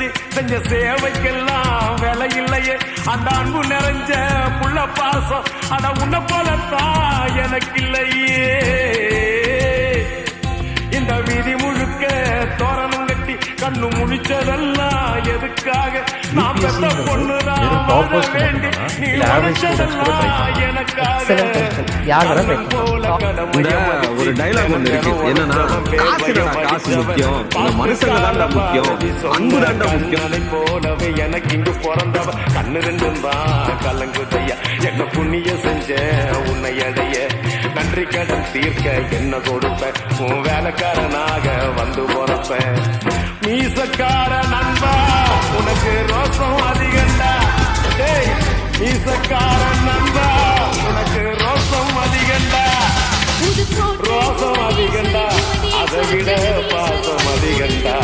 நினைச்சு செஞ்ச சேவைக்கெல்லாம் வேலை இல்லையே. அந்த அன்பு நிறைஞ்ச புள்ள பாசம் அட உன்ன போலத்தான் எனக்கு இல்லையே. இந்த வீதி முழுக்க தோரணம் கட்டி கண்ணு முழிச்சதெல்லாம் எதுக்காக? நான் பெற்ற பொண்ணுதான் வாழ வேண்டி நீ உழைச்சதெல்லாம் எனக்காக. ஒரு டைலாக் ஒண்ணு இருக்கு, என்னன்னா காசு முக்கியம், மனுஷங்க தாண்டா முக்கியம், அன்பு தாண்டா முக்கியம். போலவே எனக்கு இங்கு பிறந்தவ கண்ணு ரெண்டும் தான் கலங்குதையா. என்ன புண்ணிய செஞ்ச உன்னை அடைய நன்றி கடன் தீர்க்க என்ன கொடுப்பேன். உன் வேலைக்காரனாக வந்து போறப்பேன். மீசக்கார நண்பா உனக்கு ரோசம் அதிகண்டா. மீசக்கார நண்பா உனக்கு ரோசம் அதிகண்டா. ரோசம் அதிகண்டா, அதை விட பாசம் அதிகண்டா.